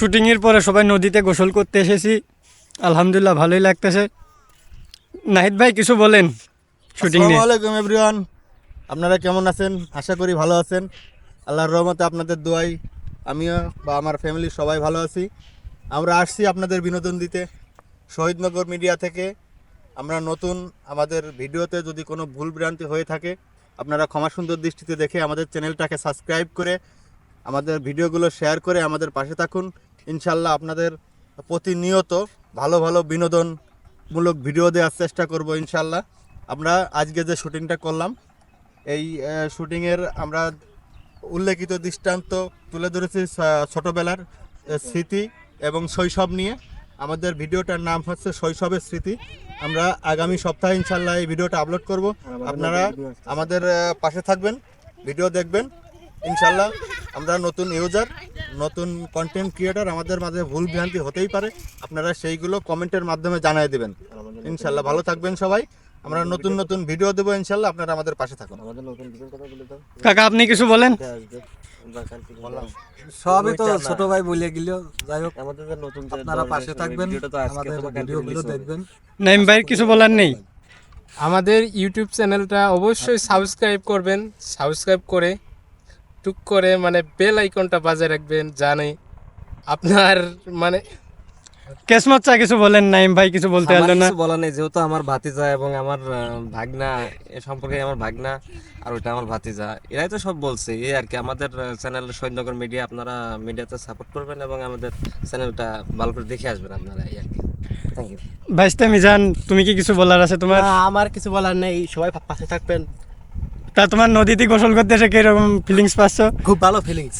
শুটিংয়ের পরে সবাই নদীতে গোসল করতে এসেছি, আলহামদুলিল্লাহ ভালোই লাগতেছে। নাহিদ ভাই কিছু বলেন শুটিং নিয়ে। আসসালামু আলাইকুম এভরিওয়ান, আপনারা কেমন আছেন? আশা করি ভালো আছেন। আল্লাহর রহমতে আপনাদের দোয়াই আমিও বা আমার ফ্যামিলি সবাই ভালো আছি। আমরা আসছি আপনাদের বিনোদন দিতে শহীদনগর মিডিয়া থেকে। আমরা নতুন, আমাদের ভিডিওতে যদি কোনো ভুল ভ্রান্তি হয়ে থাকে আপনারা ক্ষমা সুন্দর দৃষ্টিতে দেখে আমাদের চ্যানেলটাকে সাবস্ক্রাইব করে আমাদের ভিডিওগুলো শেয়ার করে আমাদের পাশে থাকুন। ইনশাল্লাহ আপনাদের প্রতিনিয়ত ভালো ভালো বিনোদনমূলক ভিডিও দেওয়ার চেষ্টা করব ইনশাল্লাহ। আমরা আজকে যে শুটিংটা করলাম, এই শুটিংয়ের আমরা উল্লেখিত দৃষ্টান্ত তুলে ধরেছি ছোটোবেলার স্মৃতি এবং শৈশব নিয়ে। আমাদের ভিডিওটার নাম হচ্ছে শৈশবের স্মৃতি। আমরা আগামী সপ্তাহে ইনশাল্লাহ এই ভিডিওটা আপলোড করব। আপনারা আমাদের পাশে থাকবেন, ভিডিও দেখবেন ইনশাল্লাহ। আমরা নতুন ইউজার, নতুন কন্টেন্ট ক্রিয়েটর, আমাদের মাঝে ভুল ভ্রান্তি হতেই পারে, আপনারা সেইগুলো কমেন্টের মাধ্যমে জানিয়ে দেবেন ইনশাল্লাহ। ভালো থাকবেন সবাই, আমরা নতুন নতুন ভিডিও দেবো ইনশাল্লাহ, আপনারা আমাদের পাশে থাকুন। কাকা আপনি কিছু বলেন। সবই তো ছোট ভাই বলে গেল। যাই হোক, আপনারা পাশে থাকবেন, আমাদের ভিডিওগুলো দেখবেন। নাইম ভাইয়ের কিছু বলার নেই। আমাদের ইউটিউব চ্যানেলটা অবশ্যই সাবস্ক্রাইব করবেন। সাবস্ক্রাইব করে টুক করে মানে বেল আইকনটা বাজিয়ে রাখবেন, জানে আপনার মানে কেসমত চা কিছু বলেন। নাইম ভাই কিছু বলতে আমার পারলো না। কিছু বলার নেই, যেহেতু আমার ভাতিজা এবং আমার ভাগনা, এ সম্পর্কে আমার ভাগনা আর ওটা আমার ভাতিজা, এরাই তো সব বলছে। এই আর কি, আমাদের চ্যানেল শহীদনগর মিডিয়া, আপনারা মিডিয়াতে সাপোর্ট করবেন এবং আমাদের চ্যানেলটা ভালো করে দেখে আসবেন আপনারা, এই আর কি। Thank you. ভাইস্তা মিজান, তুমি কি কিছু বলার আছে তোমার? আমার কিছু বলার নেই, সবাই পাশে থাকবেন। তা তোমার নদীতে গোসল করতে এসে কিরকম ফিলিংস পাচ্ছ? খুব ভালো ফিলিংস।